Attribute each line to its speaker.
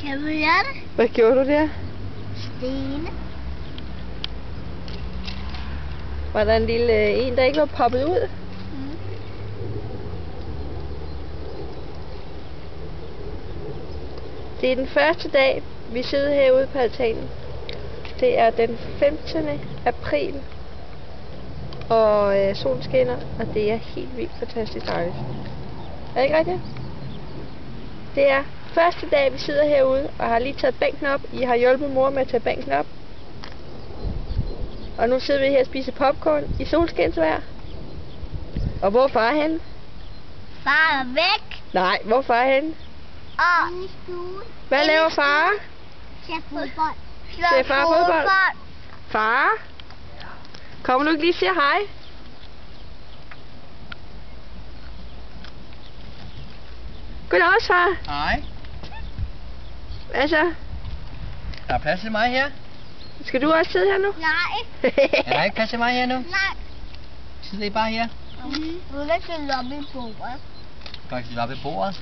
Speaker 1: Kan du høre det?
Speaker 2: Hvad gjorde du der?
Speaker 1: Stene.
Speaker 2: Var der en lille en, der ikke var poppet ud?
Speaker 1: Mm.
Speaker 2: Det er den første dag, vi sidder herude på altanen. Det er den 15. april. Og solen skinner, og det er helt vildt fantastisk dejligt. Er det ikke rigtigt? Det er første dag, vi sidder herude, og har lige taget bænken op. I har hjulpet mor med at tage bænken op. Og nu sidder vi her og spiser popcorn i solskinsvejr. Og hvor er far henne?
Speaker 1: Far er væk.
Speaker 2: Nej, hvor er far henne?
Speaker 1: Og i stuen.
Speaker 2: Hvad laver far?
Speaker 1: Ser fodbold.
Speaker 2: Ser far fodbold? Far? Kommer du ikke lige og siger hej? Goddag, far.
Speaker 3: Hej.
Speaker 2: Hvad så?
Speaker 3: Der er plads til mig her.
Speaker 2: Skal du også sidde her nu?
Speaker 1: Nej.
Speaker 3: Er der ikke plads til mig her nu?
Speaker 1: Nej.
Speaker 3: Sidder I bare her?
Speaker 1: Du kan sidde oppe i bordet.
Speaker 3: Kan I sidde oppe ved bordet?